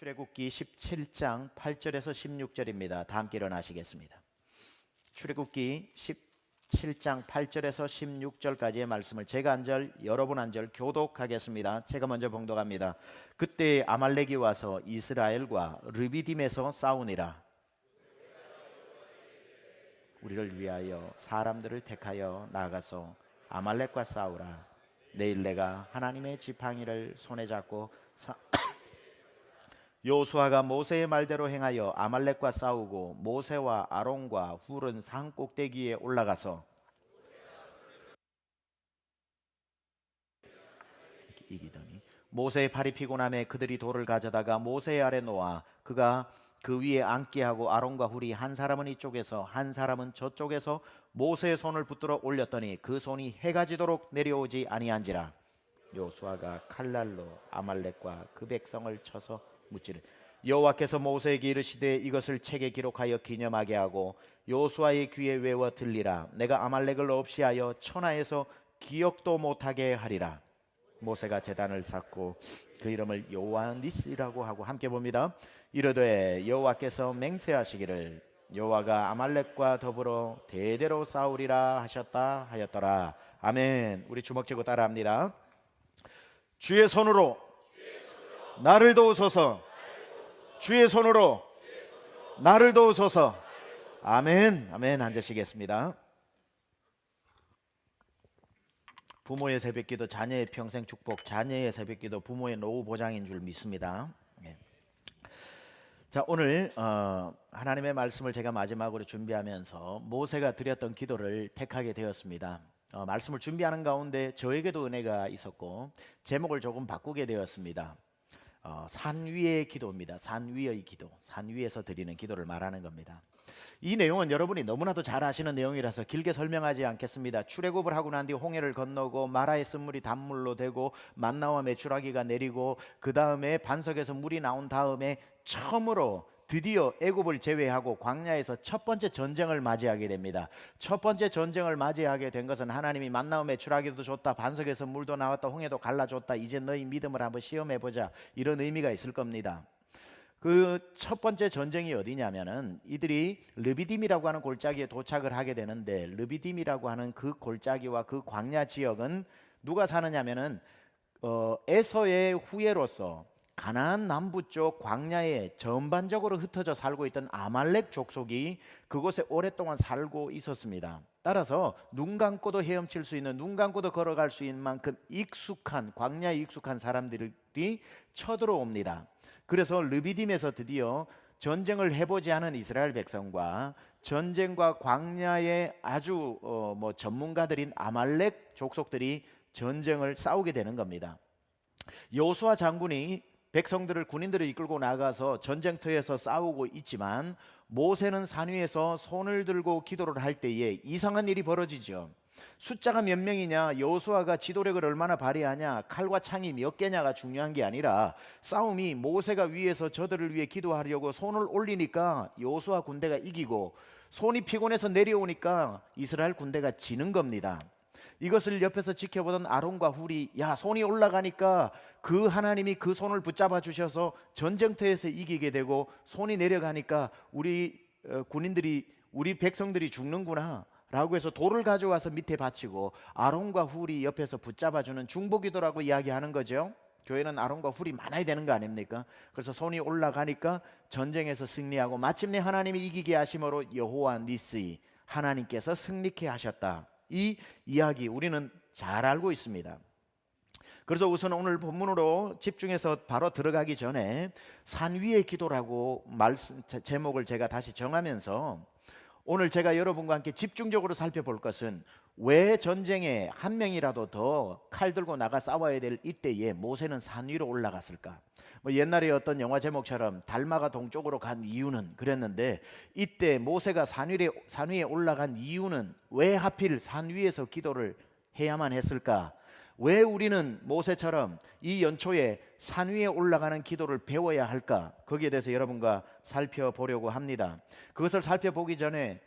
출애굽기 17장 8절에서 16절입니다. 다 함께 일어나시겠습니다. 출애굽기 17장 8절에서 16절까지의 말씀을 제가 한 절, 여러분 한 절 교독하겠습니다. 제가 먼저 봉독합니다. 그때 아말렉이 와서 이스라엘과 르비딤에서 싸우니라. 우리를 위하여 사람들을 택하여 나아가서 아말렉과 싸우라. 내일 내가 하나님의 지팡이를 손에 잡고 여호수아가 모세의 말대로 행하여 아말렉과 싸우고 모세와 아론과 훌은 산 꼭대기에 올라가서 이기더니 모세의 팔이 피곤함에 그들이 돌을 가져다가 모세의 아래 놓아 그가 그 위에 앉게 하고 아론과 훌이 한 사람은 이쪽에서 한 사람은 저쪽에서 모세의 손을 붙들어 올렸더니 그 손이 해가 지도록 내려오지 아니한지라. 여호수아가 칼날로 아말렉과 그 백성을 쳐서 묻지를. 여호와께서 모세에게 이르시되 이것을 책에 기록하여 기념하게 하고 여호수아의 귀에 외워 들리라. 내가 아말렉을 없이 하여 천하에서 기억도 못하게 하리라. 모세가 제단을 쌓고 그 이름을 여호와 니스라고 하고 함께 봅니다. 이르되 여호와께서 맹세하시기를 여호와가 아말렉과 더불어 대대로 싸우리라 하셨다 하였더라. 아멘. 우리 주먹 쥐고 따라합니다. 주의 손으로 나를 도우소서. 주의 손으로 나를 도우소서. 아멘. 아멘. 앉으시겠습니다. 부모의 새벽기도 자녀의 평생 축복, 자녀의 새벽기도 부모의 노후 보장인 줄 믿습니다. 예. 자, 오늘 하나님의 말씀을 제가 마지막으로 준비하면서 모세가 드렸던 기도를 택하게 되었습니다. 말씀을 준비하는 가운데 저에게도 은혜가 있었고 제목을 조금 바꾸게 되었습니다. 산 위의 기도입니다. 산 위의 기도, 산 위에서 드리는 기도를 말하는 겁니다. 이 내용은 여러분이 너무나도 잘 아시는 내용이라서 길게 설명하지 않겠습니다. 출애굽을 하고 난 뒤 홍해를 건너고 마라의 쓴물이 단물로 되고 만나와 메추라기가 내리고 그 다음에 반석에서 물이 나온 다음에 처음으로 드디어 애굽을 제외하고 광야에서 첫 번째 전쟁을 맞이하게 됩니다. 첫 번째 전쟁을 맞이하게 된 것은 하나님이 만나와 메추라기도 줬다, 반석에서 물도 나왔다, 홍해도 갈라줬다, 이제 너희 믿음을 한번 시험해보자, 이런 의미가 있을 겁니다. 그 첫 번째 전쟁이 어디냐면은 이들이 르비딤이라고 하는 골짜기에 도착을 하게 되는데, 르비딤이라고 하는 그 골짜기와 그 광야 지역은 누가 사느냐면은 에서의 후예로서 가나안 남부 쪽 광야에 전반적으로 흩어져 살고 있던 아말렉 족속이 그곳에 오랫동안 살고 있었습니다. 따라서 눈 감고도 헤엄칠 수 있는, 눈 감고도 걸어갈 수 있는 만큼 익숙한, 광야에 익숙한 사람들이 쳐들어옵니다. 그래서 르비딤에서 드디어 전쟁을 해보지 않은 이스라엘 백성과 전쟁과 광야의 아주 전문가들인 아말렉 족속들이 전쟁을 싸우게 되는 겁니다. 여호수아 장군이 백성들을, 군인들을 이끌고 나가서 전쟁터에서 싸우고 있지만 모세는 산 위에서 손을 들고 기도를 할 때에 이상한 일이 벌어지죠. 숫자가 몇 명이냐, 여호수아가 지도력을 얼마나 발휘하냐, 칼과 창이 몇 개냐가 중요한 게 아니라 싸움이 모세가 위에서 저들을 위해 기도하려고 손을 올리니까 여호수아 군대가 이기고 손이 피곤해서 내려오니까 이스라엘 군대가 지는 겁니다. 이것을 옆에서 지켜보던 아론과 훌이, 야, 손이 올라가니까 그 하나님이 그 손을 붙잡아 주셔서 전쟁터에서 이기게 되고 손이 내려가니까 우리 군인들이, 우리 백성들이 죽는구나 라고 해서 돌을 가져와서 밑에 바치고 아론과 훌이 옆에서 붙잡아주는 중보기도라고 이야기하는 거죠. 교회는 아론과 훌이 많아야 되는 거 아닙니까? 그래서 손이 올라가니까 전쟁에서 승리하고 마침내 하나님이 이기게 하심으로 여호와 니스, 하나님께서 승리케 하셨다. 이 이야기 우리는 잘 알고 있습니다. 그래서 우선 오늘 본문으로 집중해서 바로 들어가기 전에 산 위의 기도라고 제목을 제가 다시 정하면서 오늘 제가 여러분과 함께 집중적으로 살펴볼 것은 왜 전쟁에 한 명이라도 더 칼 들고 나가 싸워야 될 이때에 모세는 산 위로 올라갔을까? 옛날에 어떤 영화 제목처럼 달마가 동쪽으로 간 이유는 그랬는데, 이때 모세가 산 위에 올라간 이유는 왜 하필 산 위에서 기도를 해야만 했을까? 왜 우리는 모세처럼 이 연초에 산 위에 올라가는 기도를 배워야 할까? 거기에 대해서 여러분과 살펴보려고 합니다. 그것을 살펴보기 전에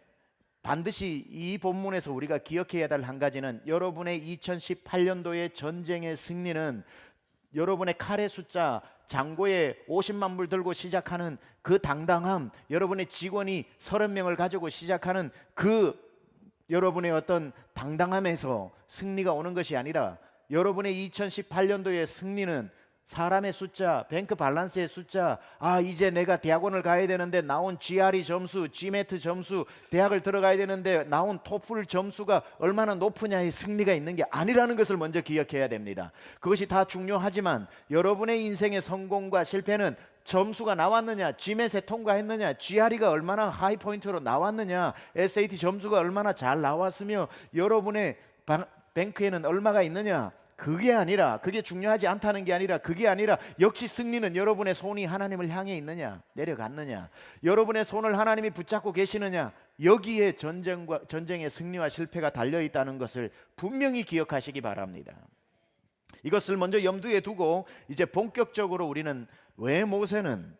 반드시 이 본문에서 우리가 기억해야 될 한 가지는, 여러분의 2018년도의 전쟁의 승리는 여러분의 칼의 숫자, 장고에 50만 불 들고 시작하는 그 당당함, 여러분의 직원이 30명을 가지고 시작하는 그 여러분의 어떤 당당함에서 승리가 오는 것이 아니라, 여러분의 2018년도의 승리는 사람의 숫자, 뱅크 밸런스의 숫자, 이제 내가 대학원을 가야 되는데 나온 GRE 점수, GMAT 점수, 대학을 들어가야 되는데 나온 토플 점수가 얼마나 높으냐의 승리가 있는 게 아니라는 것을 먼저 기억해야 됩니다. 그것이 다 중요하지만 여러분의 인생의 성공과 실패는 점수가 나왔느냐, GMAT에 통과했느냐, GRE가 얼마나 하이 포인트로 나왔느냐, SAT 점수가 얼마나 잘 나왔으며 여러분의 뱅크에는 얼마가 있느냐, 그게 아니라, 그게 중요하지 않다는 게 아니라, 그게 아니라 역시 승리는 여러분의 손이 하나님을 향해 있느냐, 내려갔느냐, 여러분의 손을 하나님이 붙잡고 계시느냐, 여기에 전쟁의 승리와 실패가 달려 있다는 것을 분명히 기억하시기 바랍니다. 이것을 먼저 염두에 두고 이제 본격적으로 우리는 왜 모세는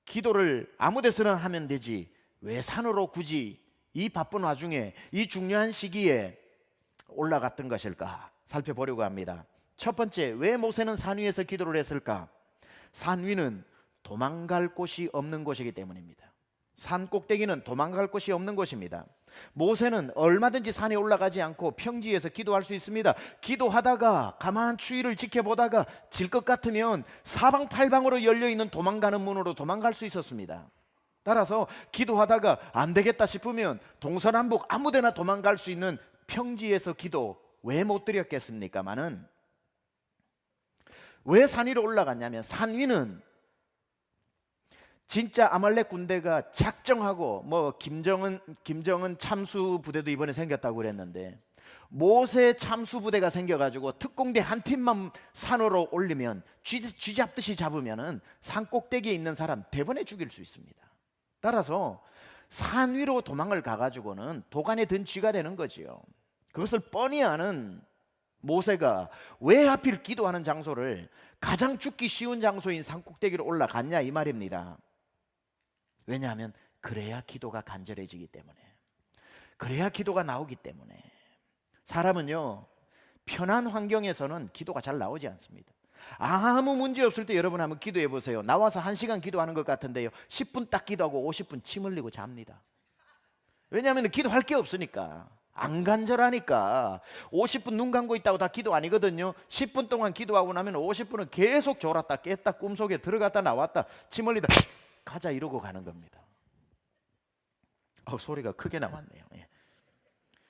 기도를 아무 데서나 하면 되지, 왜 산으로 굳이 이 바쁜 와중에 이 중요한 시기에 올라갔던 것일까 살펴보려고 합니다. 첫 번째, 왜 모세는 산 위에서 기도를 했을까? 산 위는 도망갈 곳이 없는 곳이기 때문입니다. 산 꼭대기는 도망갈 곳이 없는 곳입니다. 모세는 얼마든지 산에 올라가지 않고 평지에서 기도할 수 있습니다. 기도하다가 가만 추위를 지켜보다가 질 것 같으면 사방팔방으로 열려있는 도망가는 문으로 도망갈 수 있었습니다. 따라서 기도하다가 안 되겠다 싶으면 동서남북 아무데나 도망갈 수 있는 평지에서 기도 왜 못 드렸겠습니까마는, 왜 산 위로 올라갔냐면 산 위는 진짜 아말렉 군대가 작정하고, 김정은 참수 부대도 이번에 생겼다고 그랬는데, 모세 참수 부대가 생겨가지고 특공대 한 팀만 산으로 올리면 쥐 잡듯이 잡으면은 산 꼭대기에 있는 사람 대번에 죽일 수 있습니다. 따라서 산 위로 도망을 가가지고는 도간에 든 쥐가 되는 거지요. 그것을 뻔히 아는 모세가 왜 하필 기도하는 장소를 가장 죽기 쉬운 장소인 산꼭대기로 올라갔냐 이 말입니다. 왜냐하면 그래야 기도가 간절해지기 때문에, 그래야 기도가 나오기 때문에. 사람은요, 편한 환경에서는 기도가 잘 나오지 않습니다. 아무 문제 없을 때 여러분 한번 기도해 보세요. 나와서 1시간 기도하는 것 같은데요, 10분 딱 기도하고 50분 침 흘리고 잡니다. 왜냐하면 기도할 게 없으니까, 안 간절하니까. 50분 눈 감고 있다고 다 기도 아니거든요. 10분 동안 기도하고 나면 50분은 계속 졸았다 깼다 꿈속에 들어갔다 나왔다 침 흘리다 가자 이러고 가는 겁니다. 소리가 크게 나왔네요.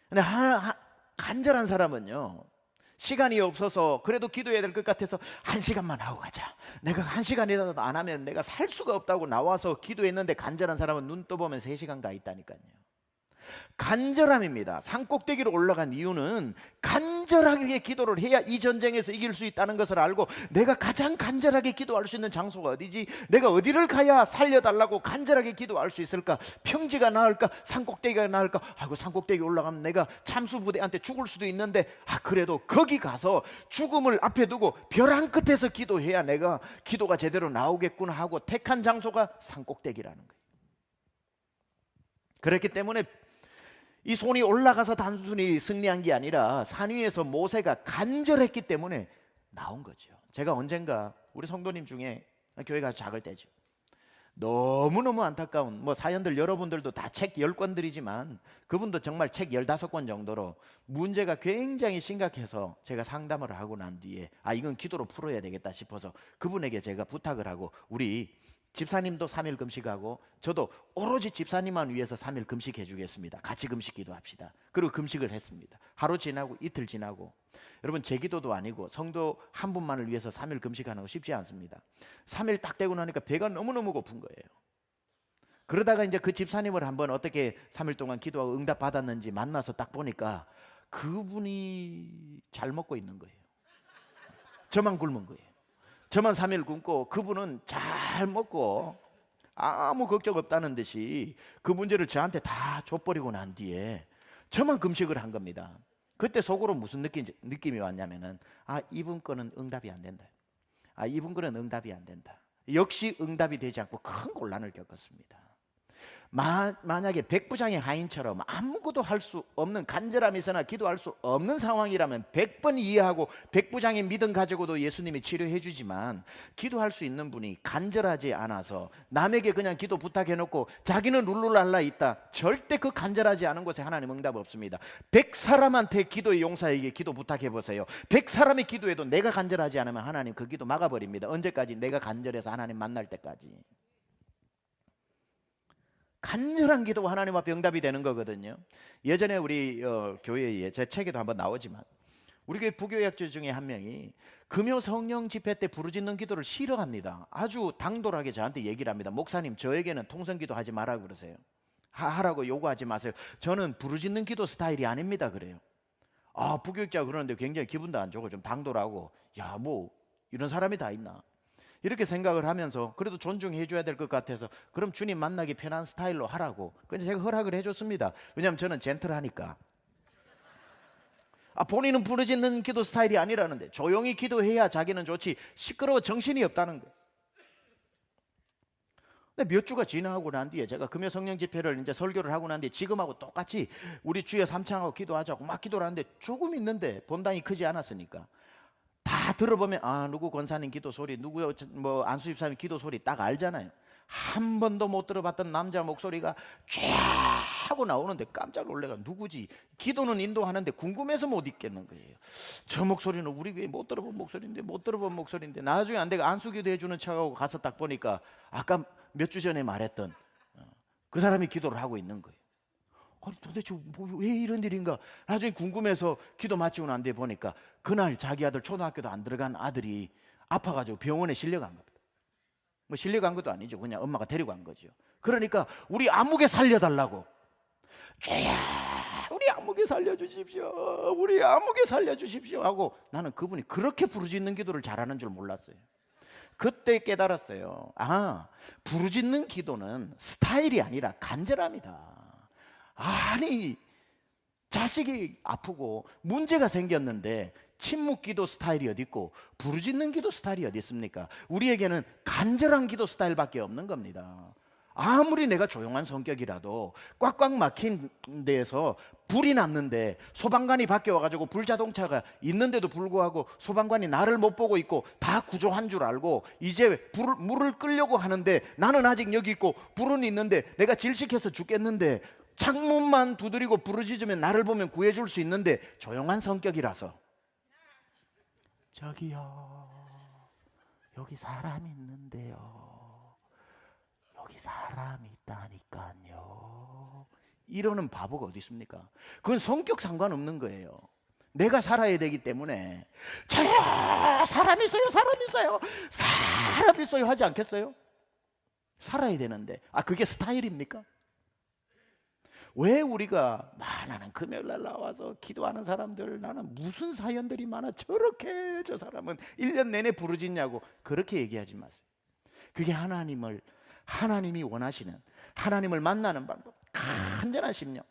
근데 간절한 사람은요, 시간이 없어서 그래도 기도해야 될 것 같아서 1시간만 하고 가자, 내가 1시간이라도 안 하면 내가 살 수가 없다고 나와서 기도했는데, 간절한 사람은 눈 떠보면 3시간 가 있다니까요. 간절함입니다. 산꼭대기로 올라간 이유는 간절하게 기도를 해야 이 전쟁에서 이길 수 있다는 것을 알고, 내가 가장 간절하게 기도할 수 있는 장소가 어디지? 내가 어디를 가야 살려달라고 간절하게 기도할 수 있을까? 평지가 나을까? 산꼭대기가 나을까? 산꼭대기 올라가면 내가 참수부대한테 죽을 수도 있는데, 그래도 거기 가서 죽음을 앞에 두고 벼랑 끝에서 기도해야 내가 기도가 제대로 나오겠구나 하고 택한 장소가 산꼭대기라는 거예요. 그렇기 때문에 이 손이 올라가서 단순히 승리한 게 아니라 산 위에서 모세가 간절했기 때문에 나온 거죠. 제가 언젠가 우리 성도님 중에, 교회가 작을 때죠, 너무너무 안타까운 사연들, 여러분들도 다 책 10권들이지만 그분도 정말 책 15권 정도로 문제가 굉장히 심각해서 제가 상담을 하고 난 뒤에 이건 기도로 풀어야 되겠다 싶어서 그분에게 제가 부탁을 하고, 우리 집사님도 3일 금식하고 저도 오로지 집사님만 위해서 3일 금식해 주겠습니다, 같이 금식 기도합시다. 그리고 금식을 했습니다. 하루 지나고 이틀 지나고. 여러분, 제 기도도 아니고 성도 한 분만을 위해서 3일 금식하는 거 쉽지 않습니다. 3일 딱 되고 나니까 배가 너무너무 고픈 거예요. 그러다가 이제 그 집사님을 한번 어떻게 3일 동안 기도하고 응답 받았는지 만나서 딱 보니까 그분이 잘 먹고 있는 거예요. 저만 굶은 거예요. 저만 3일 굶고 그분은 잘 먹고 아무 걱정 없다는 듯이 그 문제를 저한테 다 줘버리고 난 뒤에 저만 금식을 한 겁니다. 그때 속으로 무슨 느낌이 왔냐면은, 이분 거는 응답이 안 된다. 이분 거는 응답이 안 된다. 역시 응답이 되지 않고 큰 곤란을 겪었습니다. 만약에 백부장의 하인처럼 아무것도 할 수 없는, 간절함이 있으나 기도할 수 없는 상황이라면 100번 이해하고 백부장의 믿음 가지고도 예수님이 치료해 주지만, 기도할 수 있는 분이 간절하지 않아서 남에게 그냥 기도 부탁해 놓고 자기는 룰루랄라 있다, 절대 그 간절하지 않은 곳에 하나님 응답 없습니다. 100사람한테 기도의 용사에게 기도 부탁해 보세요. 100사람이 기도해도 내가 간절하지 않으면 하나님 그 기도 막아버립니다. 언제까지? 내가 간절해서 하나님 만날 때까지. 간절한 기도가 하나님 앞에 응답이 되는 거거든요. 예전에 우리 교회에, 제 책에도 한번 나오지만, 우리 교회 부교역자 중에 한 명이 금요 성령 집회 때 부르짖는 기도를 싫어합니다. 아주 당돌하게 저한테 얘기를 합니다. 목사님, 저에게는 통성기도 하지 말라고 그러세요. 하라고 요구하지 마세요. 저는 부르짖는 기도 스타일이 아닙니다 그래요. 아, 부교역자가 그러는데 굉장히 기분도 안 좋고 좀 당돌하고, 야, 뭐 이런 사람이 다 있나 이렇게 생각을 하면서, 그래도 존중해 줘야 될 것 같아서 그럼 주님 만나기 편한 스타일로 하라고, 그래서 제가 허락을 해줬습니다. 왜냐하면 저는 젠틀하니까. 본인은 부르짖는 기도 스타일이 아니라는데 조용히 기도해야 자기는 좋지, 시끄러워 정신이 없다는 거예요. 근데 몇 주가 지나고 난 뒤에 제가 금요 성령 집회를 이제 설교를 하고 난 뒤에 지금하고 똑같이 우리 주여 삼창하고 기도하자고 막 기도를 하는데, 조금 있는데 본당이 크지 않았으니까 다 들어보면 누구 권사님 기도 소리, 누구 뭐 안수 집사님 기도 소리 딱 알잖아요. 한 번도 못 들어봤던 남자 목소리가 쫙 하고 나오는데 깜짝 놀래가, 누구지? 기도는 인도하는데 궁금해서 못 있겠는 거예요. 저 목소리는 우리 교회 못 들어본 목소리인데 나중에 안 되고 안수 기도해 주는 척하고 가서 딱 보니까 아까 몇 주 전에 말했던 그 사람이 기도를 하고 있는 거예요. 도대체 왜 이런 일인가? 나중에 궁금해서 기도 마치고 난 뒤에 보니까 그날 자기 아들 초등학교도 안 들어간 아들이 아파가지고 병원에 실려간 겁니다. 뭐 실려간 것도 아니죠. 그냥 엄마가 데리고 간 거죠. 그러니까 우리 아무개 살려달라고, 주야 우리 아무개 살려주십시오, 우리 아무개 살려주십시오 하고, 나는 그분이 그렇게 부르짖는 기도를 잘하는 줄 몰랐어요. 그때 깨달았어요. 부르짖는 기도는 스타일이 아니라 간절함이다. 아니, 자식이 아프고 문제가 생겼는데 침묵 기도 스타일이 어디 있고 부르짖는 기도 스타일이 어디 있습니까? 우리에게는 간절한 기도 스타일밖에 없는 겁니다. 아무리 내가 조용한 성격이라도 꽉꽉 막힌 데에서 불이 났는데 소방관이 밖에 와가지고 불자동차가 있는데도 불구하고 소방관이 나를 못 보고 있고 다 구조한 줄 알고 이제 물을 끄려고 하는데 나는 아직 여기 있고 불은 있는데 내가 질식해서 죽겠는데, 창문만 두드리고 부르짖으면 나를 보면 구해줄 수 있는데 조용한 성격이라서, 저기요 여기 사람 있는데요, 여기 사람 있다니까요, 이러는 바보가 어디 있습니까? 그건 성격 상관없는 거예요. 내가 살아야 되기 때문에 저요 사람 있어요, 사람 있어요, 사람 있어요 하지 않겠어요? 살아야 되는데. 그게 스타일입니까? 왜 우리가 나는 금요일날 나와서 기도하는 사람들, 나는 무슨 사연들이 많아, 저렇게 저 사람은 1년 내내 부르짖냐고 그렇게 얘기하지 마세요. 그게 하나님이 원하시는, 하나님을 만나는 방법, 간절한 심령.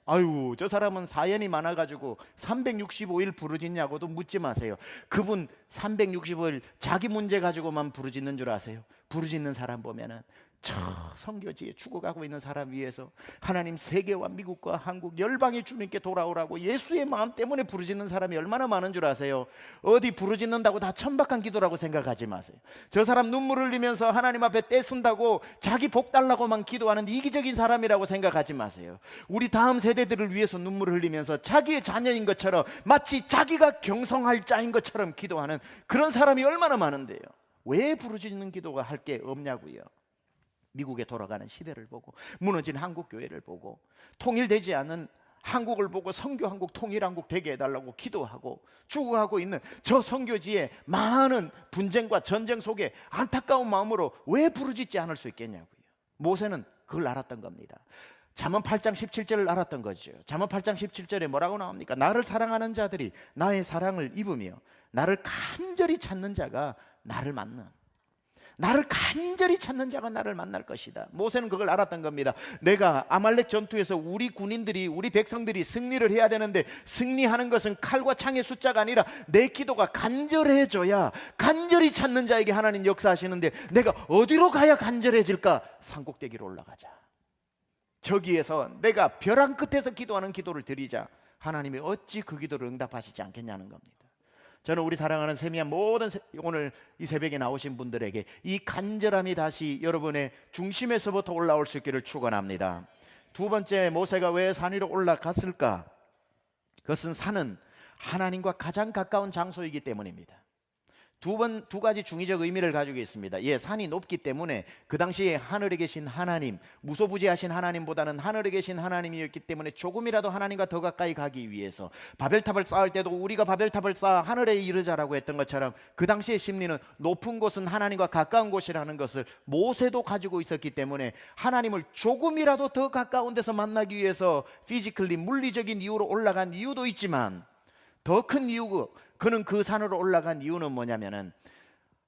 저 사람은 사연이 많아가지고 365일 부르짖냐고도 묻지 마세요. 그분 365일 자기 문제 가지고만 부르짖는 줄 아세요? 부르짖는 사람 보면은 저 선교지에 죽어가고 있는 사람 위해서 하나님 세계와 미국과 한국 열방의 주님께 돌아오라고 예수의 마음 때문에 부르짖는 사람이 얼마나 많은 줄 아세요? 어디 부르짖는다고 다 천박한 기도라고 생각하지 마세요. 저 사람 눈물 흘리면서 하나님 앞에 떼쓴다고 자기 복 달라고만 기도하는 이기적인 사람이라고 생각하지 마세요. 우리 다음 세대들을 위해서 눈물을 흘리면서 자기의 자녀인 것처럼, 마치 자기가 경성할 자인 것처럼 기도하는 그런 사람이 얼마나 많은데요. 왜 부르짖는 기도가 할 게 없냐고요. 미국에 돌아가는 시대를 보고, 무너진 한국 교회를 보고, 통일되지 않은 한국을 보고 선교한국, 통일한국 되게 해달라고 기도하고 죽어가고 있는 저 선교지에 많은 분쟁과 전쟁 속에 안타까운 마음으로 왜 부르짖지 않을 수 있겠냐고요. 모세는 그걸 알았던 겁니다. 잠언 8장 17절을 알았던 거죠. 잠언 8장 17절에 뭐라고 나옵니까? 나를 사랑하는 자들이 나의 사랑을 입으며 나를 간절히 찾는 자가 나를 만나. 나를 간절히 찾는 자가 나를 만날 것이다. 모세는 그걸 알았던 겁니다. 내가 아말렉 전투에서 우리 군인들이, 우리 백성들이 승리를 해야 되는데, 승리하는 것은 칼과 창의 숫자가 아니라 내 기도가 간절해져야, 간절히 찾는 자에게 하나님 역사하시는데 내가 어디로 가야 간절해질까? 산꼭대기로 올라가자. 저기에서 내가 벼랑 끝에서 기도하는 기도를 드리자 하나님이 어찌 그 기도를 응답하시지 않겠냐는 겁니다. 저는 우리 사랑하는 세미한 모든 오늘 이 새벽에 나오신 분들에게 이 간절함이 다시 여러분의 중심에서부터 올라올 수 있기를 축원합니다. 두 번째, 모세가 왜 산 위로 올라갔을까? 그것은 산은 하나님과 가장 가까운 장소이기 때문입니다. 두 가지 중의적 의미를 가지고 있습니다. 산이 높기 때문에 그 당시에 하늘에 계신 하나님, 무소부지하신 하나님보다는 하늘에 계신 하나님이었기 때문에 조금이라도 하나님과 더 가까이 가기 위해서 바벨탑을 쌓을 때도 우리가 바벨탑을 쌓아 하늘에 이르자라고 했던 것처럼 그 당시의 심리는 높은 곳은 하나님과 가까운 곳이라는 것을 모세도 가지고 있었기 때문에 하나님을 조금이라도 더 가까운 데서 만나기 위해서 피지컬리 물리적인 이유로 올라간 이유도 있지만 더 큰 이유고 그는 그 산으로 올라간 이유는 뭐냐면은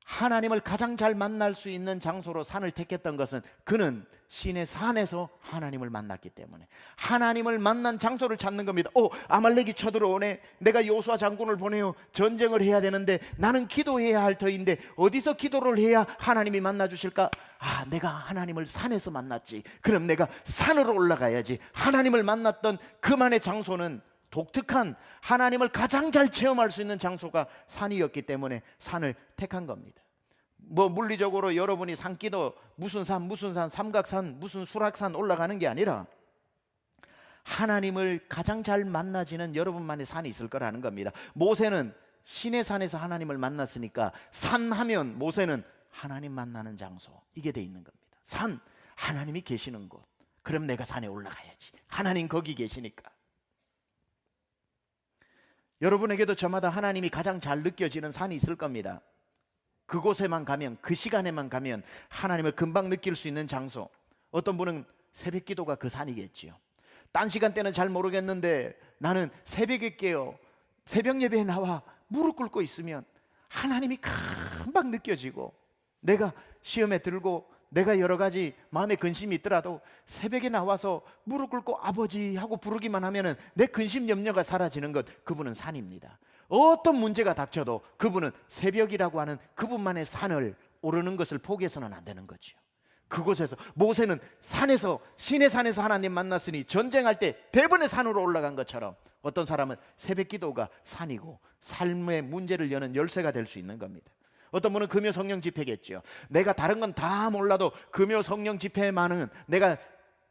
하나님을 가장 잘 만날 수 있는 장소로 산을 택했던 것은 그는 신의 산에서 하나님을 만났기 때문에 하나님을 만난 장소를 찾는 겁니다. 아말렉이 쳐들어오네. 내가 여호수아 장군을 보내요. 전쟁을 해야 되는데 나는 기도해야 할 터인데 어디서 기도를 해야 하나님이 만나 주실까? 내가 하나님을 산에서 만났지. 그럼 내가 산으로 올라가야지. 하나님을 만났던 그만의 장소는 독특한 하나님을 가장 잘 체험할 수 있는 장소가 산이었기 때문에 산을 택한 겁니다. 물리적으로 여러분이 산기도 무슨 산, 삼각산, 무슨 수락산 올라가는 게 아니라 하나님을 가장 잘 만나지는 여러분만의 산이 있을 거라는 겁니다. 모세는 신의 산에서 하나님을 만났으니까 산하면 모세는 하나님 만나는 장소, 이게 돼 있는 겁니다. 산, 하나님이 계시는 곳. 그럼 내가 산에 올라가야지. 하나님 거기 계시니까. 여러분에게도 저마다 하나님이 가장 잘 느껴지는 산이 있을 겁니다. 그곳에만 가면, 그 시간에만 가면 하나님을 금방 느낄 수 있는 장소. 어떤 분은 새벽 기도가 그 산이겠지요. 딴 시간대는 잘 모르겠는데 나는 새벽에 깨어 새벽 예배에 나와 무릎 꿇고 있으면 하나님이 금방 느껴지고, 내가 시험에 들고 내가 여러 가지 마음에 근심이 있더라도 새벽에 나와서 무릎 꿇고 아버지 하고 부르기만 하면은 내 근심 염려가 사라지는 것, 그분은 산입니다. 어떤 문제가 닥쳐도 그분은 새벽이라고 하는 그분만의 산을 오르는 것을 포기해서는 안 되는 거죠. 그곳에서 모세는 산에서, 신의 산에서 하나님 만났으니 전쟁할 때 대번에 산으로 올라간 것처럼 어떤 사람은 새벽 기도가 산이고 삶의 문제를 여는 열쇠가 될 수 있는 겁니다. 어떤 분은 금요 성령 집회겠죠. 내가 다른 건 다 몰라도 금요 성령 집회만은 내가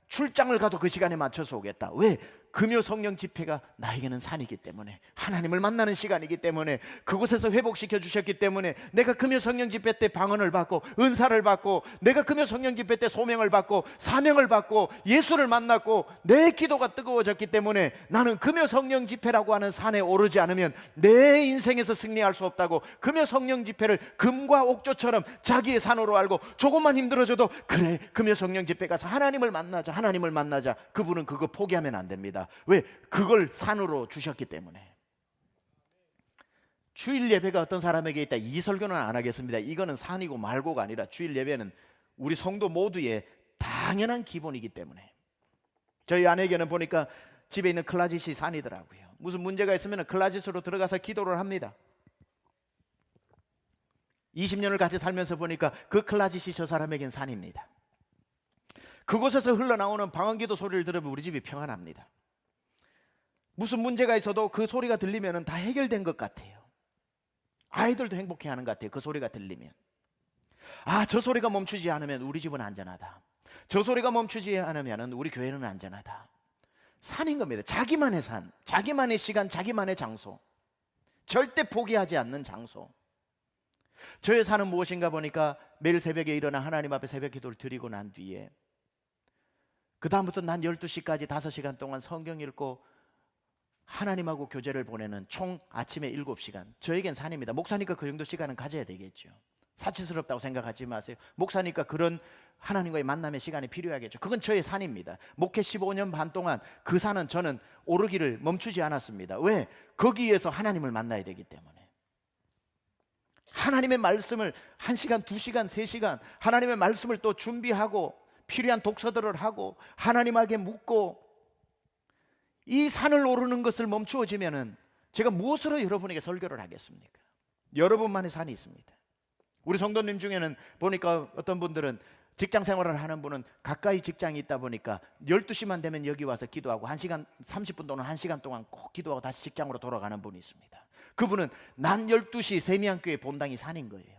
출장을 가도 그 시간에 맞춰서 오겠다. 왜? 금요 성령 집회가 나에게는 산이기 때문에, 하나님을 만나는 시간이기 때문에, 그곳에서 회복시켜 주셨기 때문에 내가 금요 성령 집회 때 방언을 받고 은사를 받고, 내가 금요 성령 집회 때 소명을 받고 사명을 받고 예수를 만났고 내 기도가 뜨거워졌기 때문에 나는 금요 성령 집회라고 하는 산에 오르지 않으면 내 인생에서 승리할 수 없다고, 금요 성령 집회를 금과 옥조처럼 자기의 산으로 알고 조금만 힘들어져도 그래, 금요 성령 집회 가서 하나님을 만나자, 하나님을 만나자. 그분은 그거 포기하면 안 됩니다. 왜? 그걸 산으로 주셨기 때문에. 주일 예배가 어떤 사람에게 있다, 이 설교는 안 하겠습니다. 이거는 산이고 말고가 아니라 주일 예배는 우리 성도 모두의 당연한 기본이기 때문에. 저희 아내에게는 보니까 집에 있는 클라짓이 산이더라고요. 무슨 문제가 있으면 클라짓으로 들어가서 기도를 합니다. 20년을 같이 살면서 보니까 그 클라짓이 저 사람에겐 산입니다. 그곳에서 흘러나오는 방언기도 소리를 들으면 우리 집이 평안합니다. 무슨 문제가 있어도 그 소리가 들리면 다 해결된 것 같아요. 아이들도 행복해하는 것 같아요. 그 소리가 들리면. 저 소리가 멈추지 않으면 우리 집은 안전하다. 저 소리가 멈추지 않으면 우리 교회는 안전하다. 산인 겁니다. 자기만의 산, 자기만의 시간, 자기만의 장소. 절대 포기하지 않는 장소. 저의 산은 무엇인가 보니까 매일 새벽에 일어나 하나님 앞에 새벽 기도를 드리고 난 뒤에 그 다음부터 난 12시까지 5시간 동안 성경 읽고 하나님하고 교제를 보내는 총 아침에 7시간. 저에겐 산입니다. 목사니까 그 정도 시간은 가져야 되겠죠. 사치스럽다고 생각하지 마세요. 목사니까 그런 하나님과의 만남의 시간이 필요하겠죠. 그건 저의 산입니다. 목회 15년 반 동안 그 산은 저는 오르기를 멈추지 않았습니다. 왜? 거기에서 하나님을 만나야 되기 때문에. 하나님의 말씀을 1시간, 2시간, 3시간 하나님의 말씀을 또 준비하고 필요한 독서들을 하고 하나님에게 묻고, 이 산을 오르는 것을 멈추어지면은 제가 무엇으로 여러분에게 설교를 하겠습니까? 여러분만의 산이 있습니다. 우리 성도님 중에는 보니까 어떤 분들은 직장 생활을 하는 분은 가까이 직장이 있다 보니까 12시만 되면 여기 와서 기도하고 1시간 30분 또는 1시간 동안 꼭 기도하고 다시 직장으로 돌아가는 분이 있습니다. 그분은 낮 12시 세미안교회 본당이 산인 거예요.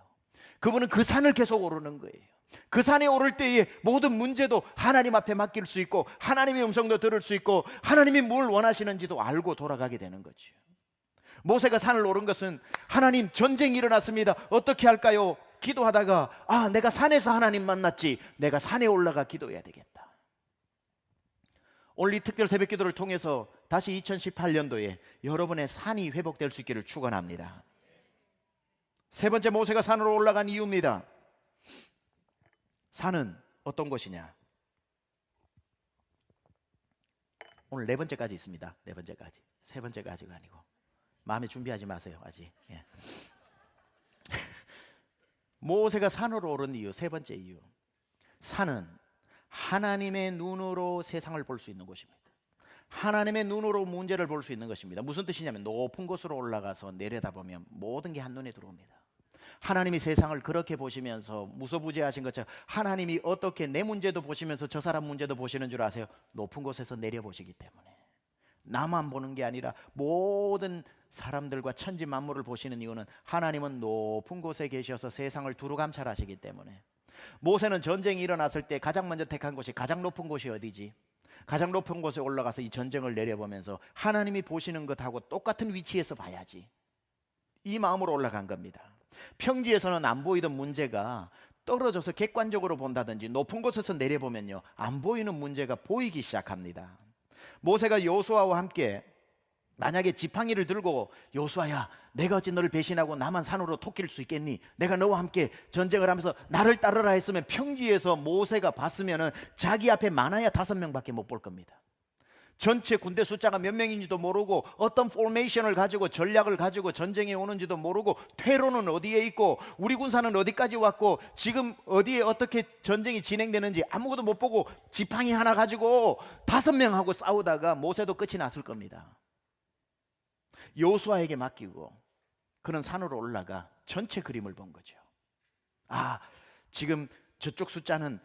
그분은 그 산을 계속 오르는 거예요. 그 산에 오를 때에 모든 문제도 하나님 앞에 맡길 수 있고 하나님의 음성도 들을 수 있고 하나님이 뭘 원하시는지도 알고 돌아가게 되는 거죠. 모세가 산을 오른 것은 하나님 전쟁이 일어났습니다. 어떻게 할까요? 기도하다가 내가 산에서 하나님 만났지, 내가 산에 올라가 기도해야 되겠다. 오늘 이 특별 새벽 기도를 통해서 다시 2018년도에 여러분의 산이 회복될 수 있기를 축원합니다. 세 번째, 모세가 산으로 올라간 이유입니다. 산은 어떤 것이냐? 오늘 네 번째까지 있습니다. 네 번째까지. 세 번째까지가 아니고. 마음에 준비하지 마세요, 아직. 예. 모세가 산으로 오른 이유, 세 번째 이유. 산은 하나님의 눈으로 세상을 볼 수 있는 곳입니다. 하나님의 눈으로 문제를 볼 수 있는 것입니다. 무슨 뜻이냐면 높은 곳으로 올라가서 내려다보면 모든 게 한눈에 들어옵니다. 하나님이 세상을 그렇게 보시면서 무소부재하신 것처럼 하나님이 어떻게 내 문제도 보시면서 저 사람 문제도 보시는 줄 아세요? 높은 곳에서 내려보시기 때문에. 나만 보는 게 아니라 모든 사람들과 천지 만물을 보시는 이유는 하나님은 높은 곳에 계셔서 세상을 두루 감찰하시기 때문에. 모세는 전쟁이 일어났을 때 가장 먼저 택한 곳이, 가장 높은 곳이 어디지? 가장 높은 곳에 올라가서 이 전쟁을 내려보면서 하나님이 보시는 것하고 똑같은 위치에서 봐야지, 이 마음으로 올라간 겁니다. 평지에서는 안 보이던 문제가 떨어져서 객관적으로 본다든지 높은 곳에서 내려보면요, 안 보이는 문제가 보이기 시작합니다. 모세가 여호수아와 함께 만약에 지팡이를 들고, 여호수아야, 내가 어찌 너를 배신하고 나만 산으로 토끼를 수 있겠니? 내가 너와 함께 전쟁을 하면서 나를 따르라 했으면 평지에서 모세가 봤으면은 자기 앞에 많아야 5명밖에 못 볼 겁니다. 전체 군대 숫자가 몇 명인지도 모르고 어떤 포메이션을 가지고 전략을 가지고 전쟁에 오는지도 모르고 퇴로는 어디에 있고 우리 군사는 어디까지 왔고 지금 어디에 어떻게 전쟁이 진행되는지 아무것도 못 보고 지팡이 하나 가지고 5명하고 싸우다가 모세도 끝이 났을 겁니다. 여호수아에게 맡기고 그는 산으로 올라가 전체 그림을 본 거죠. 지금 저쪽 숫자는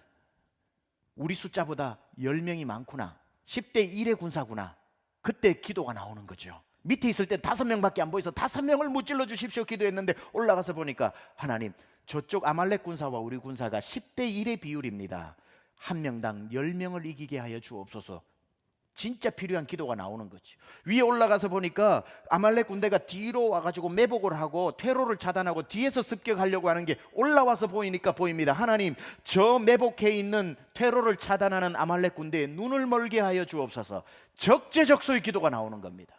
우리 숫자보다 10명이 많구나, 10대 1의 군사구나. 그때 기도가 나오는 거죠. 밑에 있을 때 5명밖에 안 보여서 5명을 무찔러 주십시오 기도했는데 올라가서 보니까 하나님, 저쪽 아말렉 군사와 우리 군사가 10대 1의 비율입니다. 한 명당 10명을 이기게 하여 주옵소서. 진짜 필요한 기도가 나오는 거죠. 위에 올라가서 보니까 아말렉 군대가 뒤로 와가지고 매복을 하고 퇴로를 차단하고 뒤에서 습격하려고 하는 게 올라와서 보입니다. 하나님, 저 매복해 있는 퇴로를 차단하는 아말렉 군대에 눈을 멀게 하여 주옵소서. 적재적소의 기도가 나오는 겁니다.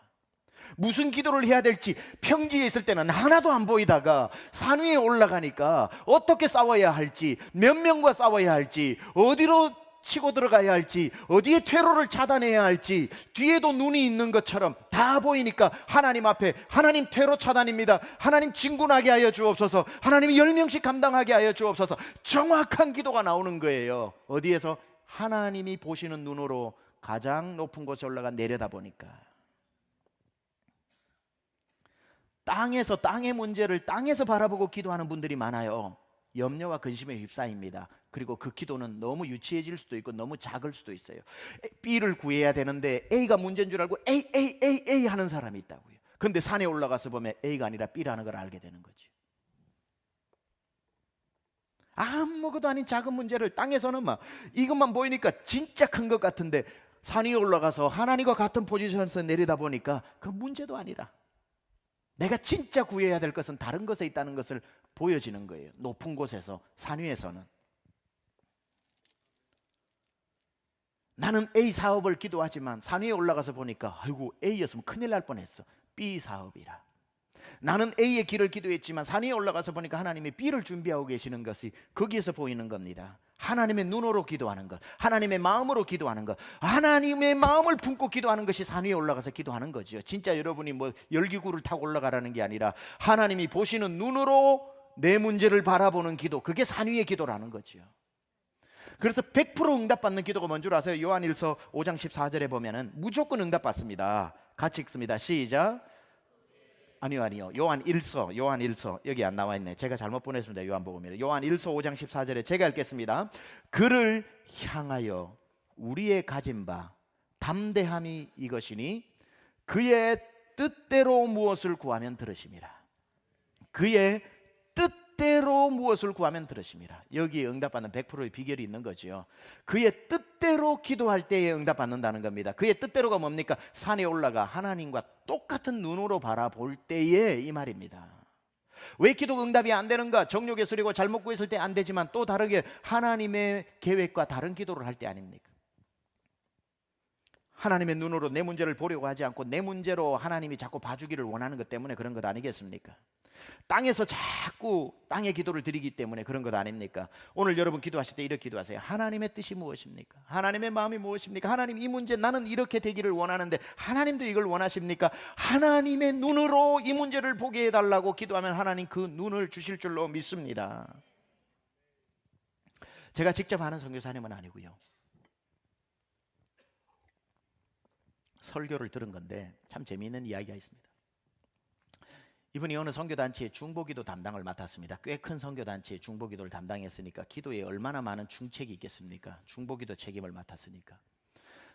무슨 기도를 해야 될지 평지에 있을 때는 하나도 안 보이다가 산 위에 올라가니까 어떻게 싸워야 할지, 몇 명과 싸워야 할지, 어디로 치고 들어가야 할지, 어디에 퇴로를 차단해야 할지 뒤에도 눈이 있는 것처럼 다 보이니까 하나님 앞에, 하나님 퇴로 차단입니다, 하나님 진군하게 하여 주옵소서, 하나님 10명씩 감당하게 하여 주옵소서. 정확한 기도가 나오는 거예요. 어디에서? 하나님이 보시는 눈으로 가장 높은 곳에 올라가 내려다보니까. 땅에서, 땅의 문제를 땅에서 바라보고 기도하는 분들이 많아요. 염려와 근심에 휩싸입니다. 그리고 그 기도는 너무 유치해질 수도 있고 너무 작을 수도 있어요. B를 구해야 되는데 A가 문제인 줄 알고 A 하는 사람이 있다고요. 그런데 산에 올라가서 보면 A가 아니라 B라는 걸 알게 되는 거죠. 아무것도 아닌 작은 문제를 땅에서는 막 이것만 보이니까 진짜 큰 것 같은데 산 위에 올라가서 하나님과 같은 포지션에서 내리다 보니까 그 문제도 아니라 내가 진짜 구해야 될 것은 다른 것에 있다는 것을 보여지는 거예요. 높은 곳에서, 산 위에서는. 나는 A 사업을 기도하지만 산 위에 올라가서 보니까 아이고, A였으면 큰일 날 뻔했어. B 사업이라. 나는 A의 길을 기도했지만 산 위에 올라가서 보니까 하나님이 B를 준비하고 계시는 것이 거기에서 보이는 겁니다. 하나님의 눈으로 기도하는 것, 하나님의 마음으로 기도하는 것, 하나님의 마음을 품고 기도하는 것이 산 위에 올라가서 기도하는 거죠. 진짜 여러분이 뭐 열기구를 타고 올라가라는 게 아니라 하나님이 보시는 눈으로 내 문제를 바라보는 기도, 그게 산 위의 기도라는 거죠. 그래서 100% 응답받는 기도가 뭔 줄 아세요? 요한일서 5장 14절에 보면은 무조건 응답받습니다. 같이 읽습니다. 시작. 아니요. 요한 1서 여기 안 나와 있네. 제가 잘못 보냈습니다. 요한복음이래. 요한 1서 5장 14절에 제가 읽겠습니다. 그를 향하여 우리의 가진 바 담대함이 이것이니 그의 뜻대로 무엇을 구하면 들으심이라. 그의 뜻대로 무엇을 구하면 들으심이라. 여기에 응답받는 100%의 비결이 있는 거죠. 그의 뜻대로 기도할 때에 응답받는다는 겁니다. 그의 뜻대로가 뭡니까? 산에 올라가 하나님과 똑같은 눈으로 바라볼 때에 이 말입니다. 왜 기도가 응답이 안 되는가? 정욕에 쓰리고 잘못 구했을 때 안 되지만 또 다르게 하나님의 계획과 다른 기도를 할 때 아닙니까? 하나님의 눈으로 내 문제를 보려고 하지 않고 내 문제로 하나님이 자꾸 봐주기를 원하는 것 때문에 그런 것 아니겠습니까? 땅에서 자꾸 땅의 기도를 드리기 때문에 그런 것 아닙니까? 오늘 여러분 기도하실 때 이렇게 기도하세요. 하나님의 뜻이 무엇입니까? 하나님의 마음이 무엇입니까? 하나님, 이 문제 나는 이렇게 되기를 원하는데 하나님도 이걸 원하십니까? 하나님의 눈으로 이 문제를 보게 해달라고 기도하면 하나님 그 눈을 주실 줄로 믿습니다. 제가 직접 아는 선교사님은 아니고요, 설교를 들은 건데 참 재미있는 이야기가 있습니다. 이분이 어느 선교단체의 중보기도 담당을 맡았습니다. 꽤 큰 선교단체의 중보기도를 담당했으니까 기도에 얼마나 많은 중책이 있겠습니까? 중보기도 책임을 맡았으니까.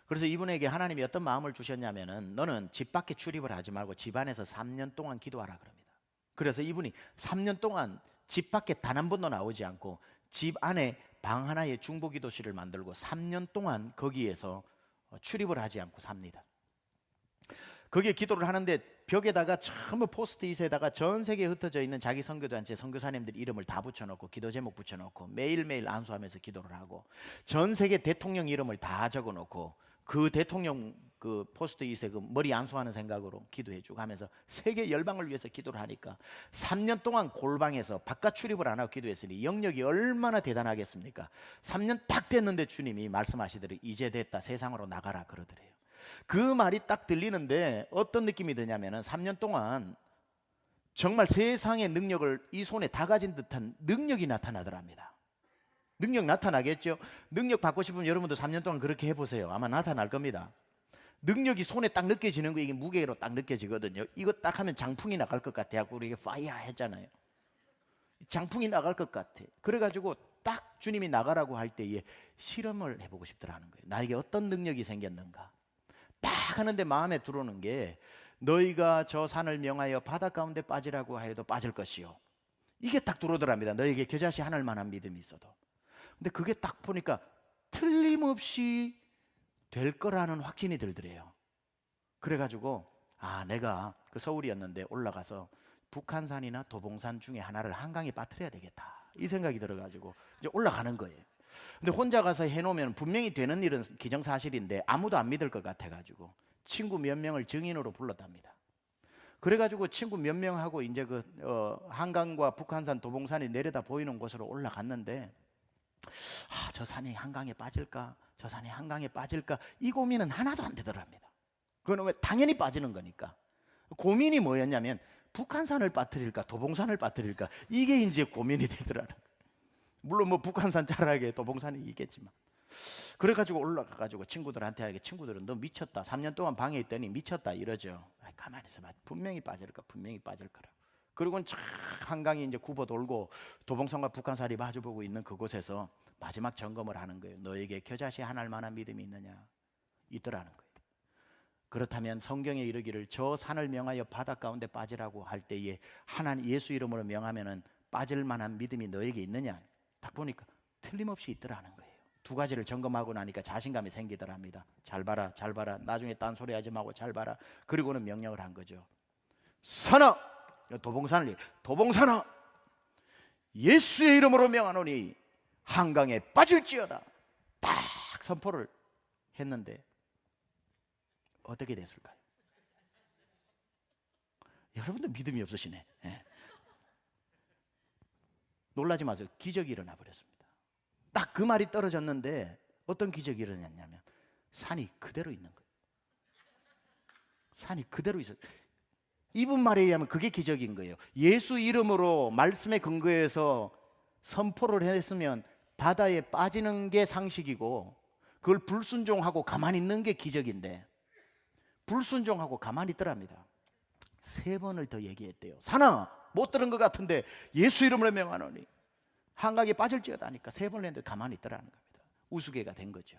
그래서 이분에게 하나님이 어떤 마음을 주셨냐면은 너는 집 밖에 출입을 하지 말고 집 안에서 3년 동안 기도하라 그럽니다. 그래서 이분이 3년 동안 집 밖에 단 한 번도 나오지 않고 집 안에 방 하나에 중보기도실을 만들고 3년 동안 거기에서 출입을 하지 않고 삽니다. 거기에 기도를 하는데 벽에다가 전부 포스트잇에다가 전 세계에 흩어져 있는 자기 선교단체 선교사님들 이름을 다 붙여놓고 기도 제목 붙여놓고 매일매일 안수하면서 기도를 하고 전 세계 대통령 이름을 다 적어놓고 그 대통령 그 포스트잇에 그 머리 안수하는 생각으로 기도해주고 하면서 세계 열방을 위해서 기도를 하니까 3년 동안 골방에서 바깥 출입을 안 하고 기도했으니 영역이 얼마나 대단하겠습니까? 3년 딱 됐는데 주님이 말씀하시더니 이제 됐다, 세상으로 나가라 그러더래요. 그 말이 딱 들리는데 어떤 느낌이 드냐면은 3년 동안 정말 세상의 능력을 이 손에 다 가진 듯한 능력이 나타나더랍니다. 능력 나타나겠죠? 능력 받고 싶으면 여러분도 3년 동안 그렇게 해보세요. 아마 나타날 겁니다. 능력이 손에 딱 느껴지는 거, 이게 무게로 딱 느껴지거든요. 이거 딱 하면 장풍이 나갈 것 같아. 우리 이게 파이어 했잖아요. 장풍이 나갈 것 같아. 그래가지고 딱 주님이 나가라고 할 때에 실험을 해보고 싶더라는 거예요. 나에게 어떤 능력이 생겼는가. 딱 하는데 마음에 들어오는 게 너희가 저 산을 명하여 바다 가운데 빠지라고 하여도 빠질 것이요. 이게 딱 들어오더랍니다. 너에게 겨자씨 하늘 만한 믿음이 있어도. 근데 그게 딱 보니까 틀림없이 될 거라는 확신이 들더래요. 그래가지고 내가 그 서울이었는데 올라가서 북한산이나 도봉산 중에 하나를 한강에 빠뜨려야 되겠다, 이 생각이 들어가지고 이제 올라가는 거예요. 근데 혼자 가서 해놓으면 분명히 되는 일은 기정사실인데 아무도 안 믿을 것 같아가지고 친구 몇 명을 증인으로 불렀답니다. 그래가지고 친구 몇 명하고 이제 그 한강과 북한산 도봉산이 내려다 보이는 곳으로 올라갔는데 저 산이 한강에 빠질까, 저 산이 한강에 빠질까, 이 고민은 하나도 안 되더랍니다. 그거는 왜 당연히 빠지는 거니까. 고민이 뭐였냐면 북한산을 빠뜨릴까 도봉산을 빠뜨릴까, 이게 이제 고민이 되더라는 거예요. 물론 뭐 북한산 자락에 도봉산이 있겠지만. 그래가지고 올라가가지고 친구들한테 하니까 친구들은 너 미쳤다, 3년 동안 방에 있더니 미쳤다 이러죠. 가만히 있어봐, 분명히 빠질 거라. 그리고는 쫙 한강이 이제 굽어 돌고 도봉산과 북한산이 마주보고 있는 그곳에서 마지막 점검을 하는 거예요. 너에게 겨자씨 하나 만한 믿음이 있느냐? 있더라는 거예요. 그렇다면 성경에 이르기를 저 산을 명하여 바다 가운데 빠지라고 할 때에 하나님 예수 이름으로 명하면은 빠질 만한 믿음이 너에게 있느냐? 딱 보니까 틀림없이 있더라는 거예요. 두 가지를 점검하고 나니까 자신감이 생기더랍니다. 잘 봐라, 잘 봐라. 나중에 딴소리 하지 말고 잘 봐라. 그리고는 명령을 한 거죠. 산아, 도봉산아, 예수의 이름으로 명하노니 한강에 빠질지어다. 딱 선포를 했는데 어떻게 됐을까요? 여러분도 믿음이 없으시네. 네. 놀라지 마세요. 기적이 일어나 버렸습니다. 딱 그 말이 떨어졌는데 어떤 기적이 일어났냐면 산이 그대로 있는 거예요. 산이 그대로 있어요. 이분 말에 의하면 그게 기적인 거예요. 예수 이름으로 말씀에 근거해서 선포를 했으면 바다에 빠지는 게 상식이고 그걸 불순종하고 가만히 있는 게 기적인데 불순종하고 가만히 있더랍니다. 3번을 더 얘기했대요. 사나 못 들은 것 같은데 예수 이름으로 명하노니 한강에 빠질지어다 하니까 3번을 했는데 가만히 있더라는 겁니다. 우스개가 된 거죠.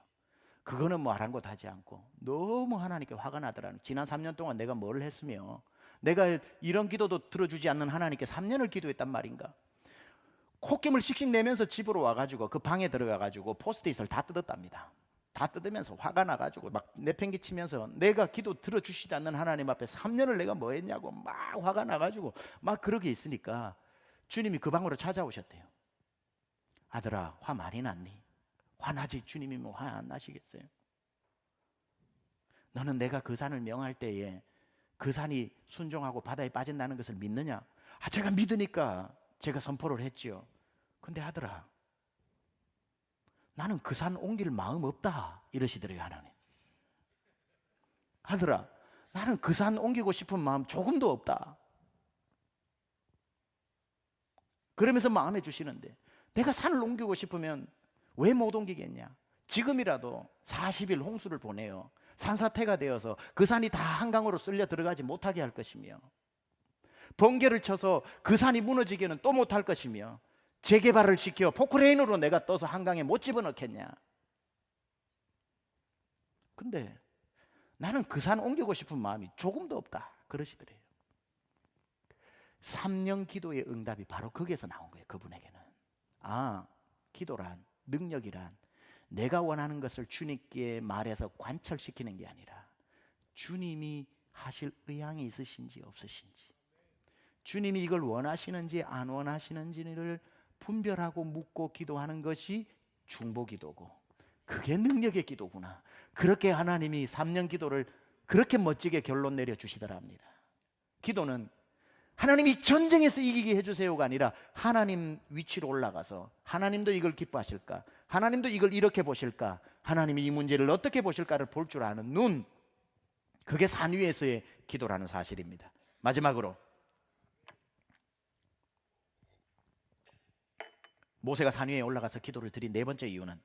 그거는 뭐 아랑곳하지 않고 너무 하나님께 화가 나더라는. 지난 3년 동안 내가 뭘 했으며 내가 이런 기도도 들어주지 않는 하나님께 3년을 기도했단 말인가. 콧김을 씩씩 내면서 집으로 와가지고 그 방에 들어가가지고 포스트잇을 다 뜯었답니다. 다 뜯으면서 화가 나가지고 막 내팽개치면서 내가 기도 들어주시지 않는 하나님 앞에 3년을 내가 뭐 했냐고 막 화가 나가지고 막 그러게 있으니까 주님이 그 방으로 찾아오셨대요. 아들아, 화 많이 났니? 화나지. 주님이면 화 안 나시겠어요? 너는 내가 그 산을 명할 때에 그 산이 순종하고 바다에 빠진다는 것을 믿느냐? 제가 믿으니까 제가 선포를 했지요. 근데 아들아, 나는 그 산 옮길 마음 없다 이러시더래요. 하나님. 아들아, 나는 그 산 옮기고 싶은 마음 조금도 없다. 그러면서 마음해 주시는데 내가 산을 옮기고 싶으면 왜 못 옮기겠냐? 지금이라도 40일 홍수를 보내요. 산사태가 되어서 그 산이 다 한강으로 쓸려 들어가지 못하게 할 것이며, 번개를 쳐서 그 산이 무너지기는 또 못할 것이며, 재개발을 시켜 포크레인으로 내가 떠서 한강에 못 집어넣겠냐? 근데 나는 그 산 옮기고 싶은 마음이 조금도 없다 그러시더래요. 3년 기도의 응답이 바로 거기에서 나온 거예요. 그분에게는. 기도란, 능력이란 내가 원하는 것을 주님께 말해서 관철시키는 게 아니라 주님이 하실 의향이 있으신지 없으신지, 주님이 이걸 원하시는지 안 원하시는지를 분별하고 묻고 기도하는 것이 중보기도고, 그게 능력의 기도구나. 그렇게 하나님이 3년 기도를 그렇게 멋지게 결론 내려주시더랍니다. 기도는 하나님이 전쟁에서 이기게 해주세요가 아니라 하나님 위치로 올라가서 하나님도 이걸 기뻐하실까, 하나님도 이걸 이렇게 보실까, 하나님이 이 문제를 어떻게 보실까를 볼 줄 아는 눈, 그게 산 위에서의 기도라는 사실입니다. 마지막으로 모세가 산 위에 올라가서 기도를 드린 4번째 이유는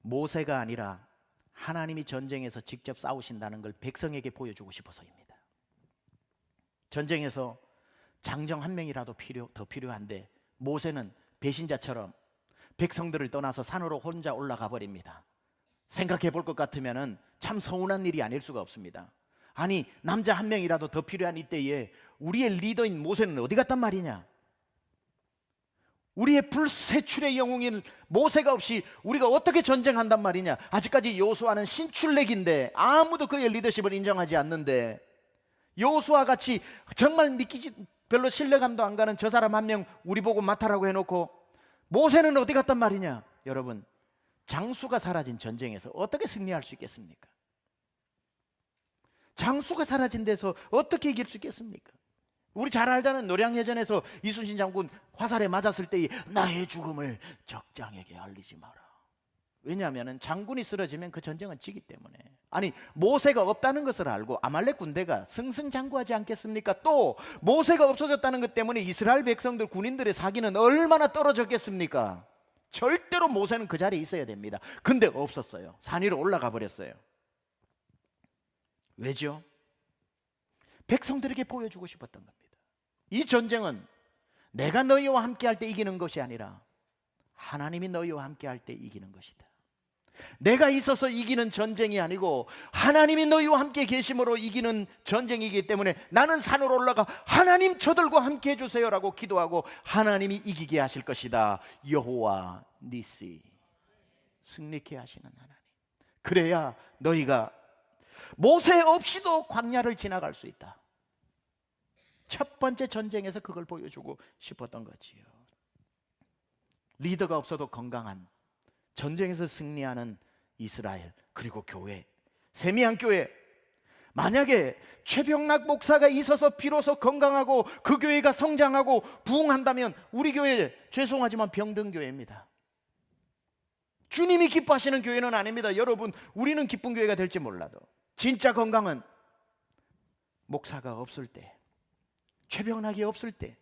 모세가 아니라 하나님이 전쟁에서 직접 싸우신다는 걸 백성에게 보여주고 싶어서입니다. 전쟁에서 장정 한 명이라도 더 필요한데 모세는 배신자처럼 백성들을 떠나서 산으로 혼자 올라가 버립니다. 생각해 볼 것 같으면 참 서운한 일이 아닐 수가 없습니다. 아니, 남자 한 명이라도 더 필요한 이때에 우리의 리더인 모세는 어디 갔단 말이냐? 우리의 불세출의 영웅인 모세가 없이 우리가 어떻게 전쟁한단 말이냐? 아직까지 여호수아는 신출렉인데 아무도 그의 리더십을 인정하지 않는데, 여호수아 같이 정말 믿기지 별로 신뢰감도 안 가는 저 사람 한 명 우리 보고 맡아라고 해놓고 모세는 어디 갔단 말이냐? 여러분, 장수가 사라진 전쟁에서 어떻게 승리할 수 있겠습니까? 장수가 사라진 데서 어떻게 이길 수 있겠습니까? 우리 잘 알다는 노량해전에서 이순신 장군 화살에 맞았을 때의 나의 죽음을 적장에게 알리지 마라. 왜냐하면 장군이 쓰러지면 그 전쟁은 지기 때문에. 아니, 모세가 없다는 것을 알고 아말렉 군대가 승승장구하지 않겠습니까? 또 모세가 없어졌다는 것 때문에 이스라엘 백성들, 군인들의 사기는 얼마나 떨어졌겠습니까? 절대로 모세는 그 자리에 있어야 됩니다. 근데 없었어요. 산 위로 올라가 버렸어요. 왜죠? 백성들에게 보여주고 싶었던 겁니다. 이 전쟁은 내가 너희와 함께 할 때 이기는 것이 아니라 하나님이 너희와 함께 할 때 이기는 것이다. 내가 있어서 이기는 전쟁이 아니고 하나님이 너희와 함께 계심으로 이기는 전쟁이기 때문에 나는 산으로 올라가 하나님 저들과 함께 해주세요라고 기도하고 하나님이 이기게 하실 것이다. 여호와 니시, 승리케 하시는 하나님. 그래야 너희가 모세 없이도 광야를 지나갈 수 있다. 첫 번째 전쟁에서 그걸 보여주고 싶었던 거지요. 리더가 없어도 건강한, 전쟁에서 승리하는 이스라엘, 그리고 교회, 세미한 교회. 만약에 최병락 목사가 있어서 비로소 건강하고 그 교회가 성장하고 부흥한다면 우리 교회 죄송하지만 병든 교회입니다. 주님이 기뻐하시는 교회는 아닙니다. 여러분, 우리는 기쁜 교회가 될지 몰라도 진짜 건강은 목사가 없을 때, 최병락이 없을 때,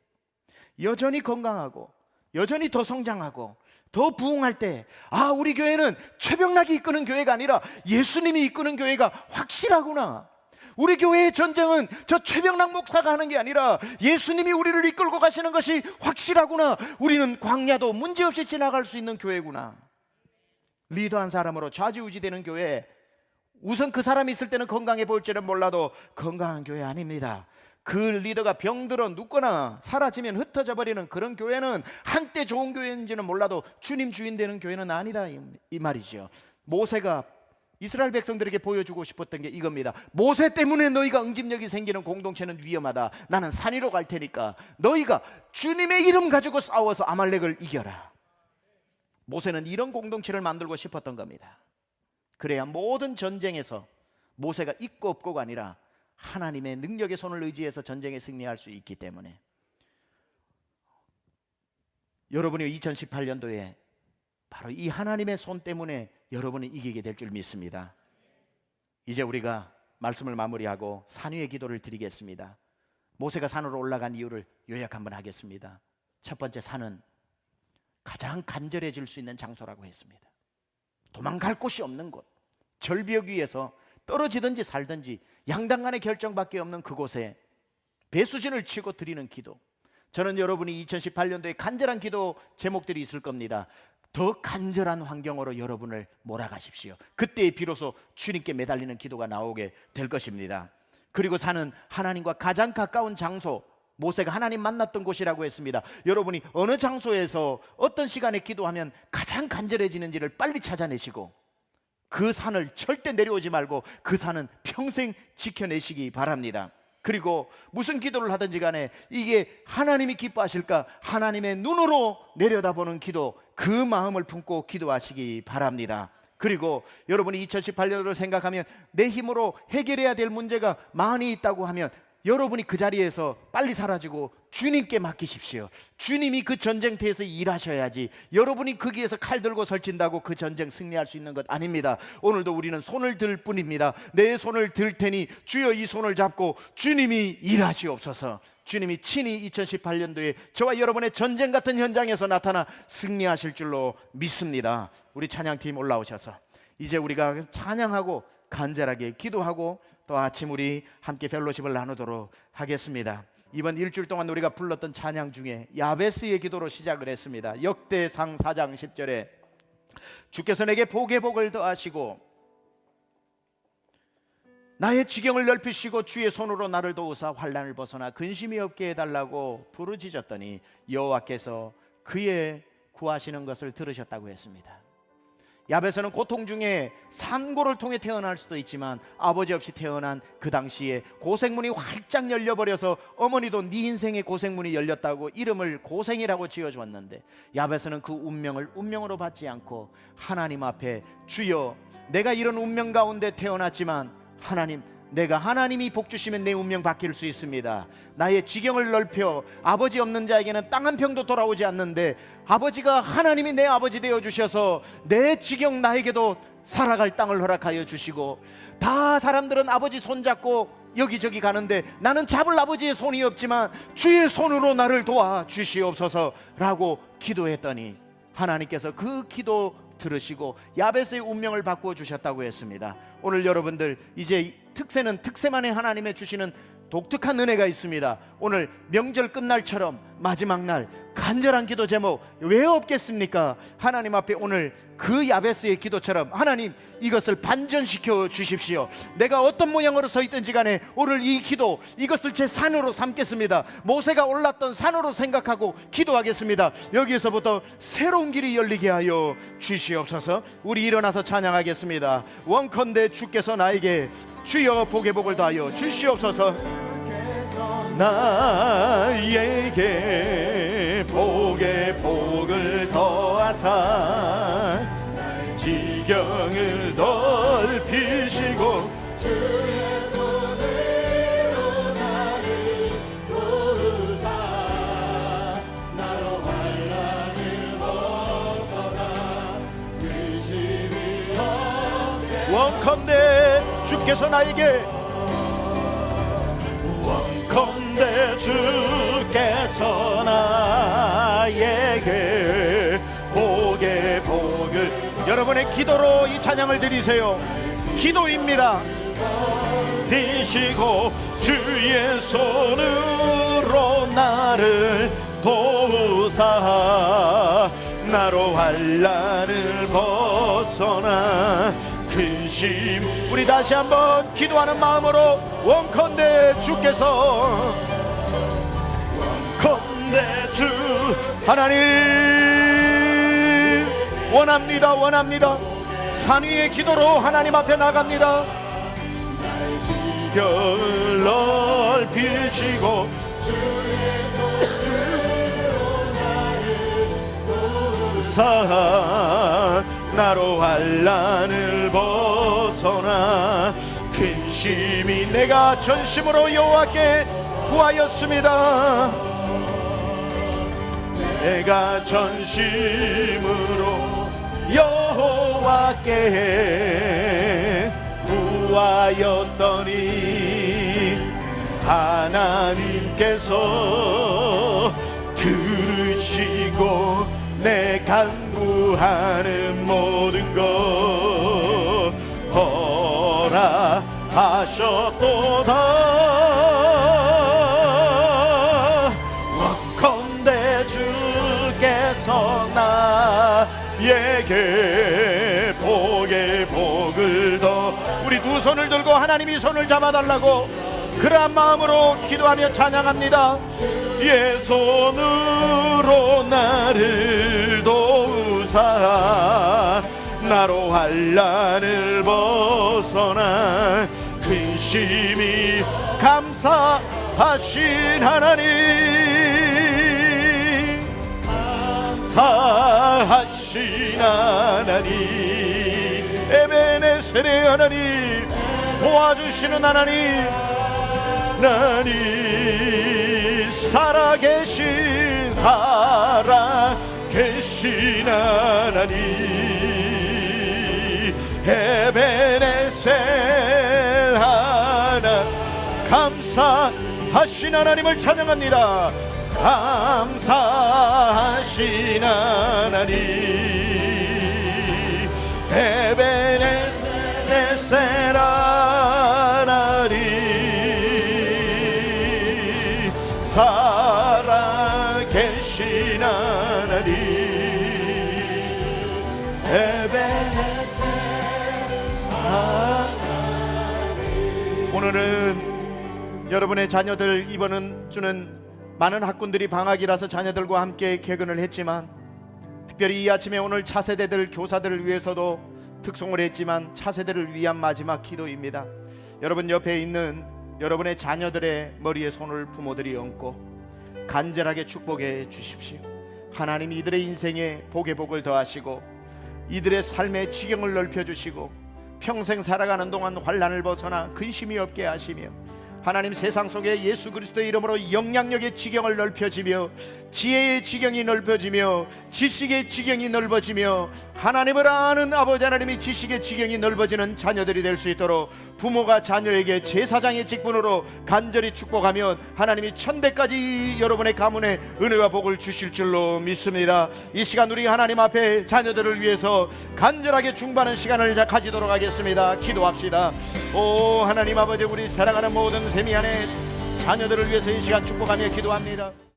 여전히 건강하고 여전히 더 성장하고 더 부흥할 때, 우리 교회는 최병락이 이끄는 교회가 아니라 예수님이 이끄는 교회가 확실하구나. 우리 교회의 전쟁은 저 최병락 목사가 하는 게 아니라 예수님이 우리를 이끌고 가시는 것이 확실하구나. 우리는 광야도 문제없이 지나갈 수 있는 교회구나. 리더한 사람으로 좌지우지되는 교회, 우선 그 사람이 있을 때는 건강해 보일지는 몰라도 건강한 교회 아닙니다. 그 리더가 병들어 눕거나 사라지면 흩어져 버리는 그런 교회는 한때 좋은 교회인지는 몰라도 주님 주인 되는 교회는 아니다, 이 말이죠. 모세가 이스라엘 백성들에게 보여주고 싶었던 게 이겁니다. 모세 때문에 너희가 응집력이 생기는 공동체는 위험하다. 나는 산 위로 갈 테니까 너희가 주님의 이름 가지고 싸워서 아말렉을 이겨라. 모세는 이런 공동체를 만들고 싶었던 겁니다. 그래야 모든 전쟁에서 모세가 있고 없고가 아니라 하나님의 능력의 손을 의지해서 전쟁에 승리할 수 있기 때문에, 여러분이 2018년도에 바로 이 하나님의 손 때문에 여러분이 이기게 될 줄 믿습니다. 이제 우리가 말씀을 마무리하고 산 위의 기도를 드리겠습니다. 모세가 산으로 올라간 이유를 요약 한번 하겠습니다. 첫 번째, 산은 가장 간절해질 수 있는 장소라고 했습니다. 도망갈 곳이 없는 곳, 절벽 위에서 떨어지든지 살든지 양당간의 결정밖에 없는 그곳에 배수진을 치고 드리는 기도. 저는 여러분이 2018년도에 간절한 기도 제목들이 있을 겁니다. 더 간절한 환경으로 여러분을 몰아가십시오. 그때 비로소 주님께 매달리는 기도가 나오게 될 것입니다. 그리고 산은 하나님과 가장 가까운 장소, 모세가 하나님 만났던 곳이라고 했습니다. 여러분이 어느 장소에서 어떤 시간에 기도하면 가장 간절해지는지를 빨리 찾아내시고 그 산을 절대 내려오지 말고 그 산은 평생 지켜내시기 바랍니다. 그리고 무슨 기도를 하든지 간에 이게 하나님이 기뻐하실까, 하나님의 눈으로 내려다보는 기도, 그 마음을 품고 기도하시기 바랍니다. 그리고 여러분이 2018년을 생각하면 내 힘으로 해결해야 될 문제가 많이 있다고 하면 여러분이 그 자리에서 빨리 사라지고 주님께 맡기십시오. 주님이 그 전쟁터에서 일하셔야지 여러분이 거기에서 칼 들고 설친다고 그 전쟁 승리할 수 있는 것 아닙니다. 오늘도 우리는 손을 들 뿐입니다. 내 손을 들 테니 주여 이 손을 잡고 주님이 일하시옵소서. 주님이 친히 2018년도에 저와 여러분의 전쟁 같은 현장에서 나타나 승리하실 줄로 믿습니다. 우리 찬양팀 올라오셔서 이제 우리가 찬양하고 간절하게 기도하고 또 아침 우리 함께 펠로십을 나누도록 하겠습니다. 이번 일주일 동안 우리가 불렀던 찬양 중에 야베스의 기도로 시작을 했습니다. 역대상 4장 10절에 주께서 내게 복에 복을 더하시고 나의 지경을 넓히시고 주의 손으로 나를 도우사 환난을 벗어나 근심이 없게 해달라고 부르짖었더니 여호와께서 그의 구하시는 것을 들으셨다고 했습니다. 야베스는 고통 중에 산고를 통해 태어날 수도 있지만 아버지 없이 태어난 그 당시에 고생문이 활짝 열려버려서 어머니도 네 인생의 고생문이 열렸다고 이름을 고생이라고 지어주었는데 야베스는 그 운명을 운명으로 받지 않고 하나님 앞에 주여 내가 이런 운명 가운데 태어났지만 하나님, 내가 하나님이 복 주시면 내 운명 바뀔 수 있습니다. 나의 지경을 넓혀 아버지 없는 자에게는 땅 한 평도 돌아오지 않는데 아버지가 하나님이 내 아버지 되어 주셔서 내 지경 나에게도 살아갈 땅을 허락하여 주시고 다 사람들은 아버지 손잡고 여기저기 가는데 나는 잡을 아버지의 손이 없지만 주의 손으로 나를 도와 주시옵소서라고 기도했더니 하나님께서 그 기도 들으시고 야베스의 운명을 바꾸어 주셨다고 했습니다. 오늘 여러분들 이제 특세는 특세만의 하나님의 주시는 독특한 은혜가 있습니다. 오늘 명절 끝날처럼 마지막 날 간절한 기도 제목 왜 없겠습니까? 하나님 앞에 오늘 그 야베스의 기도처럼 하나님 이것을 반전시켜 주십시오. 내가 어떤 모양으로 서 있든지 간에 오늘 이 기도 이것을 제 산으로 삼겠습니다. 모세가 올랐던 산으로 생각하고 기도하겠습니다. 여기에서부터 새로운 길이 열리게 하여 주시옵소서. 우리 일어나서 찬양하겠습니다. 원컨대 주께서 나에게 주여 복의 복을 더하여 주시옵소서. 나에게 복의 복을 더하사 지경을 넓히시고 주의 손으로 나를 도우사 나로 환난을 벗어나 근심이 없게 원컨대 주께서 나에게 원컨대 주께서 나에게 복의 복을 여러분의 기도로 이 찬양을 드리세요. 기도입니다. 비시고 주의 손으로 나를 도우사 나로 환난을 벗어나 근심. 우리 다시 한번 기도하는 마음으로 원컨대 주께서 원컨대 주 하나님 원합니다. 산 위의 기도로 하나님 앞에 나갑니다. 지경을 넓히시고 사 나로 환난을 벗어나 근심이 내가 전심으로 여호와께 구하였습니다. 내가 전심으로 여호와께 구하였더니 하나님께서 들으시고 내 간구하는 모든 것 허락하셨도다. 원컨대 주께서 나에게 복의 복을 더. 우리 두 손을 들고 하나님이 손을 잡아달라고 그러한 마음으로 기도하며 찬양합니다. 예 손으로 나를 도우사 나로 환난을 벗어나 근심이 감사하신 하나님 감사하신 하나님 에베네셀의 하나님 도와주시는 하나님 살아계신 하나님 에베네셀 하나 감사하신 하나님을 찬양합니다. 감사하신 하나님 에베네셀 하나님 살아계신 하나님 에베네셀 하나님. 오늘은 여러분의 자녀들 이번 주는 많은 학군들이 방학이라서 자녀들과 함께 개근을 했지만 특별히 이 아침에 오늘 차세대들 교사들을 위해서도 특송을 했지만 차세대를 위한 마지막 기도입니다. 여러분 옆에 있는 여러분의 자녀들의 머리에 손을 부모들이 얹고 간절하게 축복해 주십시오. 하나님이 이들의 인생에 복의 복을 더하시고 이들의 삶의 지경을 넓혀주시고 평생 살아가는 동안 환난을 벗어나 근심이 없게 하시며 하나님 세상 속에 예수 그리스도의 이름으로 영향력의 지경을 넓혀지며 지혜의 지경이 넓어지며 지식의 지경이 넓어지며 하나님을 아는 아버지 하나님의 지식의 지경이 넓어지는 자녀들이 될 수 있도록 부모가 자녀에게 제사장의 직분으로 간절히 축복하면 하나님이 천대까지 여러분의 가문에 은혜와 복을 주실 줄로 믿습니다. 이 시간 우리 하나님 앞에 자녀들을 위해서 간절하게 중보하는 시간을 가지도록 하겠습니다. 기도합시다. 오 하나님 아버지, 우리 사랑하는 모든 세미 안에 자녀들을 위해서 이 시간 축복하며 기도합니다.